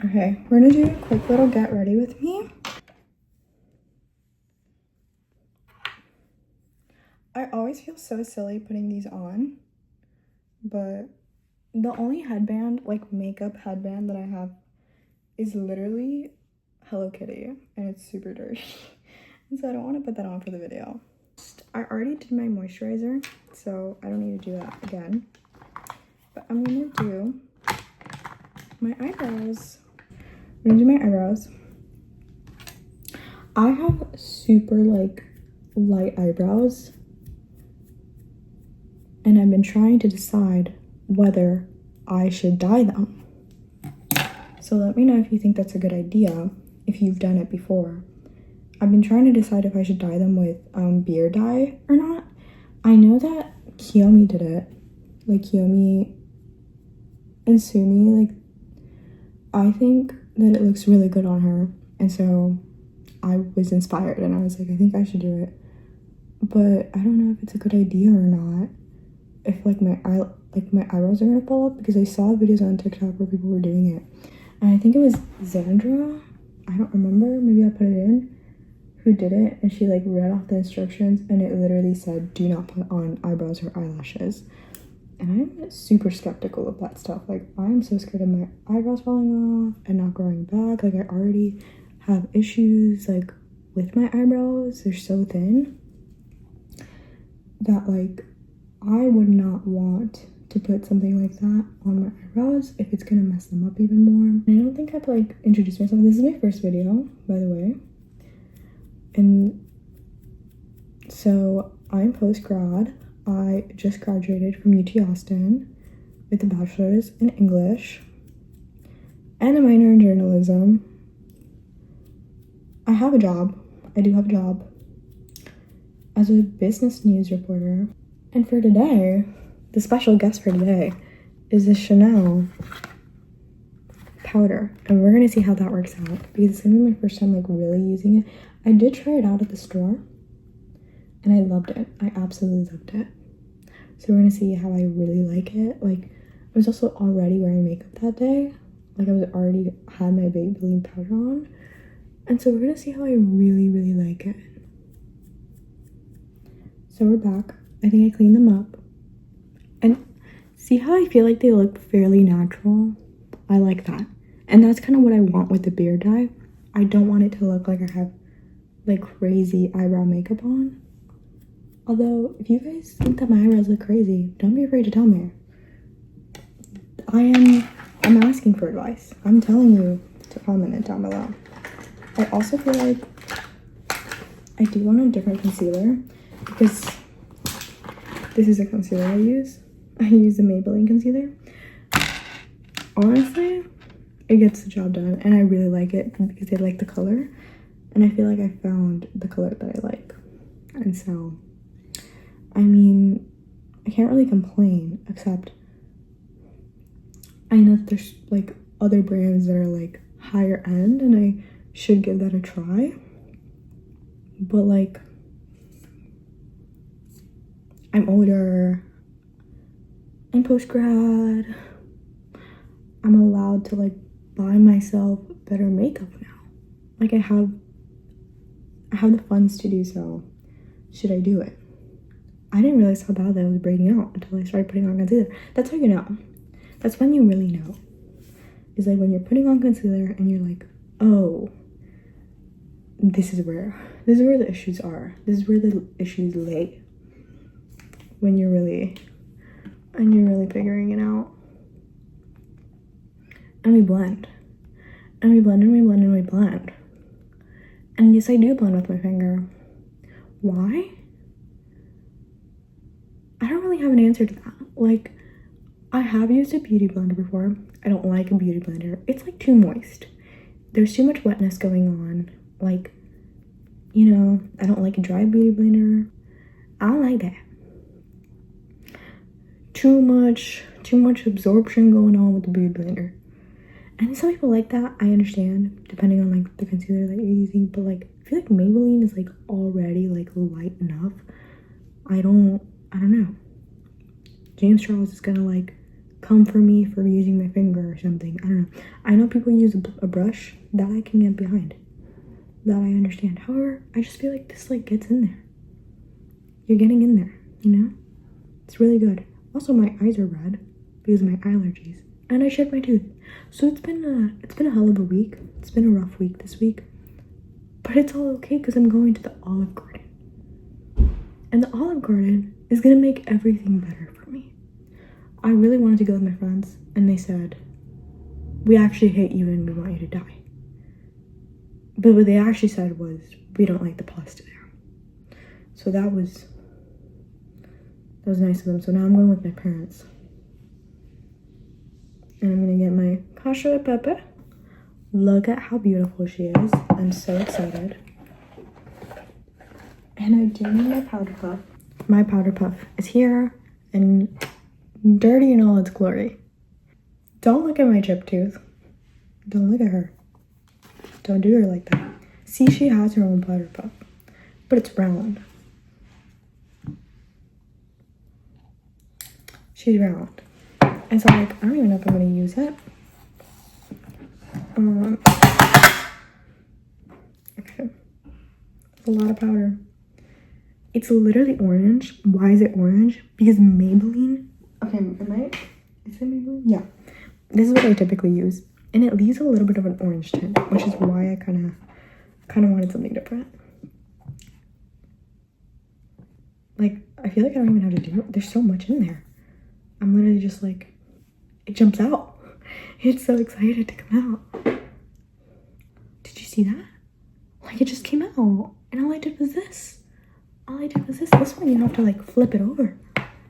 Okay, we're gonna do a quick little get ready with me. I always feel so silly putting these on, but the only headband, like makeup headband that I have is literally Hello Kitty, and it's super dirty. And so I don't want to put that on for the video. I already did my moisturizer, so I don't need to do that again. But I'm gonna do my eyebrows. I'm gonna do my eyebrows. I have super like light eyebrows, and I've been trying to decide whether I should dye them. So let me know if you think that's a good idea, if you've done it before. I've been trying to decide if I should dye them with beard dye or not. I know that Kiyomi did it. Like Kiyomi and Sumi, like I think that it looks really good on her. And so I was inspired and I was like, I think I should do it. But I don't know if it's a good idea or not. If like my eyebrows are gonna fall up, because I saw videos on TikTok where people were doing it. And I think it was Xandra, I don't remember, maybe I'll put it in, who did it, and she like read off the instructions and it literally said do not put on eyebrows or eyelashes. And I'm super skeptical of that stuff. Like I'm so scared of my eyebrows falling off and not growing back. Like I already have issues like with my eyebrows. They're so thin that like I would not want to put something like that on my eyebrows if it's gonna mess them up even more. And I don't think I've like introduced myself. This is my first video, by the way. And so I'm post-grad. I just graduated from UT Austin with a bachelor's in English and a minor in journalism. I have a job. I do have a job as a business news reporter. And for today, the special guest for today is the Chanel powder. And we're gonna see how that works out, because it's gonna be my first time like really using it. I did try it out at the store and I loved it. I absolutely loved it. So we're gonna see how I really like it. Like I was also already wearing makeup that day. Like I was already had my Maybelline powder on. And so we're gonna see how I really, really like it. So we're back. I think I cleaned them up. And see how I feel like they look fairly natural? I like that. And that's kind of what I want with the beard dye. I don't want it to look like I have like crazy eyebrow makeup on. Although, if you guys think that my eyebrows look crazy, don't be afraid to tell me. I'm asking for advice. I'm telling you to comment it down below. I also feel like I do want a different concealer, because this is a concealer I use. I use the Maybelline concealer. Honestly, it gets the job done, and I really like it because I like the color, and I feel like I found the color that I like. And so, I mean, I can't really complain, except I know that there's like other brands that are like higher end, and I should give that a try. But like, I'm older, I'm post-grad, I'm allowed to like buy myself better makeup now. Like I have the funds to do so. Should I do it? I didn't realize how bad that was breaking out until I started putting on concealer. That's how you know. That's when you really know. It's like when you're putting on concealer and you're like, oh, this is where the issues are. This is where the issues lay. When you're really figuring it out. And we blend. And we blend and we blend and we blend. And yes, I do blend with my finger. Why? I don't really have an answer to that. Like, I have used a beauty blender before. I don't like a beauty blender. It's like too moist. There's too much wetness going on. Like, you know, I don't like a dry beauty blender. I don't like that. Too much absorption going on with the beauty blender. And some people like that. I understand, depending on like the concealer that you're using. But like, I feel like Maybelline is like already like light enough. I don't know. James Charles is gonna like come for me for using my finger or something. I don't know. I know people use a brush. That I can get behind. That I understand. However, I just feel like this like gets in there. You're getting in there, you know? It's really good. Also, my eyes are red because of my allergies. And I chipped my tooth. So it's been a hell of a week. It's been a rough week this week. But it's all okay because I'm going to the Olive Garden. And the Olive Garden is gonna make everything better for me. I really wanted to go with my friends, and they said, we actually hate you and we want you to die. But what they actually said was, we don't like the pasta there. So that was nice of them. So now I'm going with my parents. And I'm gonna get my cacio e pepe. Look at how beautiful she is. I'm so excited. And I do need my powder puff. My powder puff is here and dirty in all its glory. Don't look at my chipped tooth. Don't look at her. Don't do her like that. See, she has her own powder puff, but it's round. She's round. And so like, I don't even know if I'm gonna use it. Okay. It's a lot of powder. It's literally orange. Why is it orange? Because Maybelline. Okay, is it Maybelline? Yeah. This is what I typically use. And it leaves a little bit of an orange tint, which is why I kind of wanted something different. Like, I feel like I don't even have to do it. There's so much in there. I'm literally just like, it jumps out. It's so excited to come out. Did you see that? Like, it just came out. And all I did was this. This one, you have to like flip it over.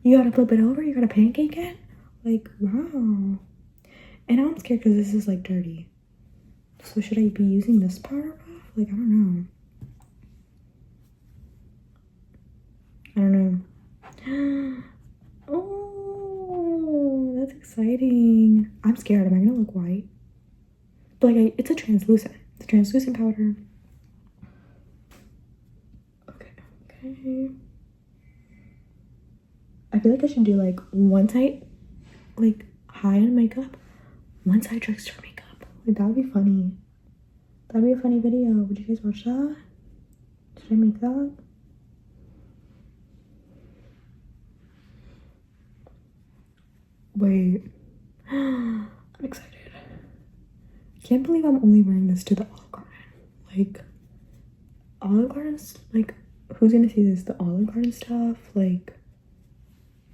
You gotta flip it over. You gotta pancake it. Like, wow. And I'm scared because this is like dirty. So should I be using this powder puff? Like, I don't know. Oh, that's exciting. I'm scared. Am I gonna look white? But like, it's a translucent. It's a translucent powder. Okay. I feel like I should do like one side, like high-end makeup, one side drugstore makeup. Like, that would be funny. That'd be a funny video. Would you guys watch that? Should I make that? Wait. I'm excited. I can't believe I'm only wearing this to the Olive Garden. Like, Olive Garden's, like, who's gonna see this? The Olive Garden stuff, like,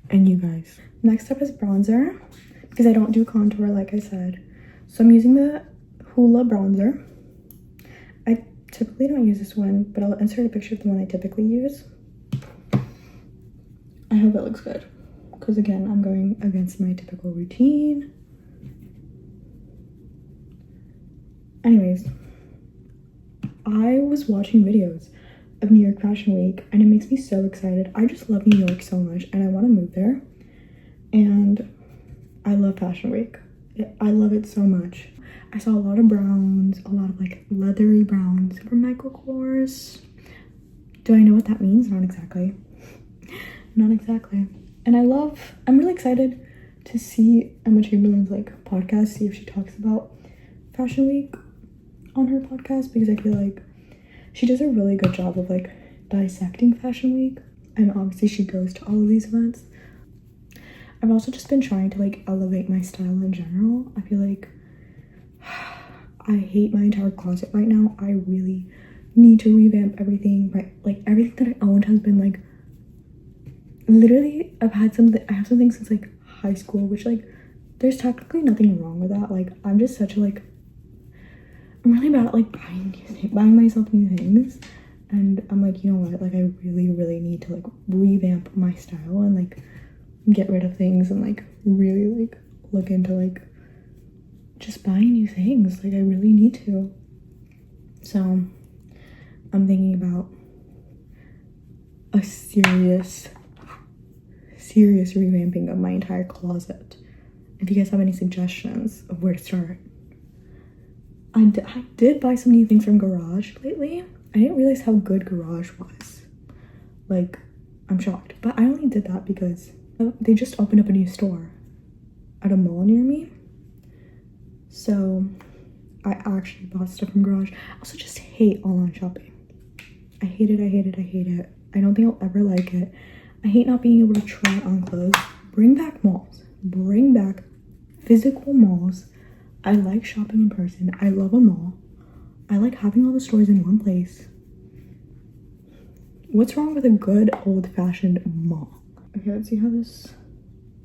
and you guys. Next up is bronzer, because I don't do contour, like I said. So I'm using the Hoola bronzer. I typically don't use this one, but I'll insert a picture of the one I typically use. I hope it looks good, because again, I'm going against my typical routine. Anyways, I was watching videos of New York Fashion Week and it makes me so excited. I just love New York so much and I want to move there. And I love Fashion Week. I love it so much. I saw a lot of browns, a lot of like leathery browns from Michael Kors. Do I know what that means? Not exactly. Not exactly. And I'm really excited to see Emma Chamberlain's like podcast, see if she talks about Fashion Week on her podcast, because I feel like she does a really good job of like dissecting Fashion Week, and obviously she goes to all of these events. I've also just been trying to like elevate my style in general. I feel like I hate my entire closet right now. I really need to revamp everything, right? Like everything that I owned has been like, literally I have something since like high school, which like there's technically nothing wrong with that. Like I'm just such a like, I'm really bad at like buying myself new things, and I'm like, you know what, like I really need to like revamp my style and like get rid of things and like really like look into like just buying new things. Like I really need to. So I'm thinking about a serious revamping of my entire closet. If you guys have any suggestions of where to start. I did buy some new things from Garage lately. I didn't realize how good Garage was. Like, I'm shocked. But I only did that because they just opened up a new store. at a mall near me. So I actually bought stuff from Garage. I also just hate online shopping. I hate it, I hate it, I hate it. I don't think I'll ever like it. I hate not being able to try on clothes. Bring back malls. Bring back physical malls. I like shopping in person. I love a mall. I like having all the stores in one place. What's wrong with a good old-fashioned mall? Okay, let's see how this...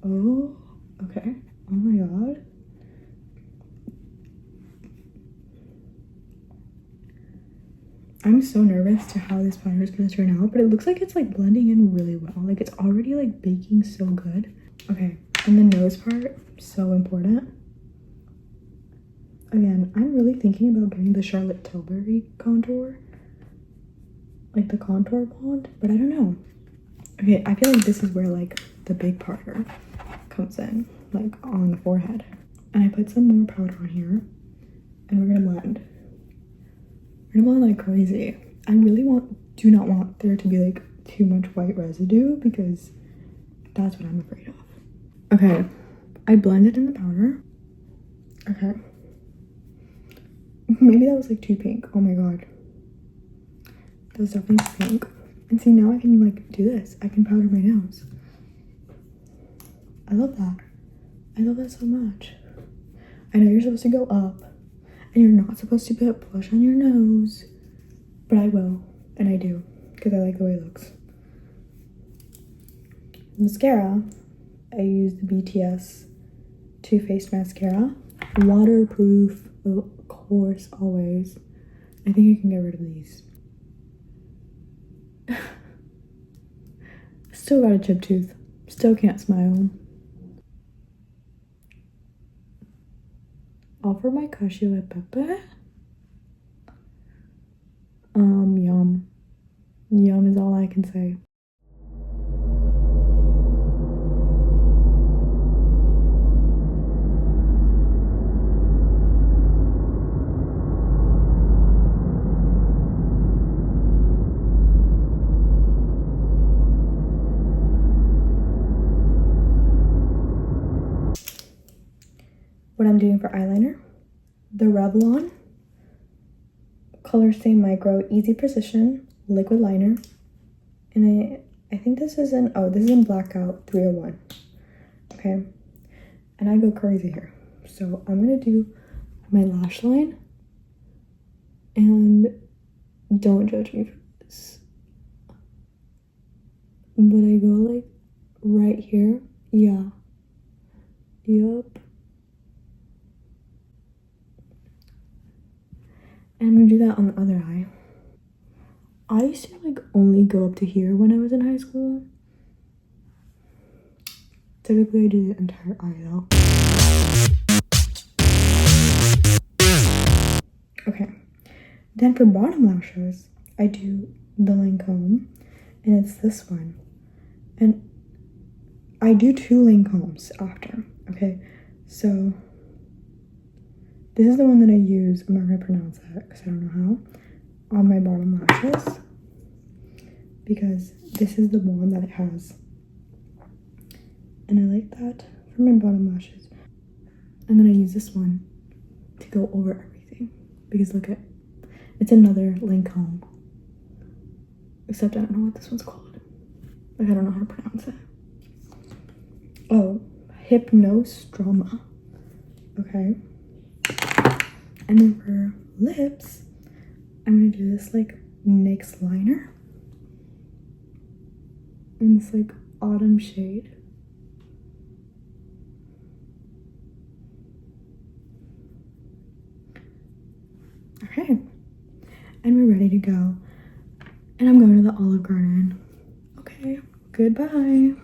Oh, okay. Oh my god. I'm so nervous to how this powder is gonna turn out, but it looks like it's like blending in really well. Like it's already like baking so good. Okay, and the nose part, so important. Again, I'm really thinking about getting the Charlotte Tilbury contour. Like the contour blonde, but I don't know. Okay, I feel like this is where like the big powder comes in, like on the forehead. And I put some more powder on here, and we're gonna blend. We're gonna blend like crazy. I really do not want there to be like too much white residue because that's what I'm afraid of. Okay, I blended in the powder. Okay. Maybe that was like too pink. Oh my god. That was definitely too pink. And see, now I can like do this. I can powder my nose. I love that. I love that so much. I know you're supposed to go up and you're not supposed to put blush on your nose, but I will, and I do, because I like the way it looks. Mascara, I use the BTS Too Faced mascara. Waterproof, of course, always. I think I can get rid of these. Still got a chipped tooth. Still can't smile. All for my cashew e pepe. Yum. Yum is all I can say. What I'm doing for eyeliner, the Revlon Color Stay Micro Easy Precision Liquid Liner. And I think this is in, oh, this is in Blackout 301. Okay. And I go crazy here. So I'm going to do my lash line. And don't judge me for this. But I go like right here. Yeah. Yup. And I'm gonna do that on the other eye. I used to like only go up to here when I was in high school. Typically I do the entire eye though. Okay. Then for bottom lashes, I do the Lancome, and it's this one. And I do 2 Lancomes after, okay? So this is the one that I use, I'm not gonna pronounce that because I don't know how, on my bottom lashes. Because this is the one that it has. And I like that for my bottom lashes. And then I use this one to go over everything. Because look at, it's another Lancome. Except I don't know what this one's called. Like I don't know how to pronounce it. Oh, Hypnostroma. Okay. And then for lips, I'm gonna do this like NYX liner in this like autumn shade. Okay, and we're ready to go. And I'm going to the Olive Garden. Okay, goodbye.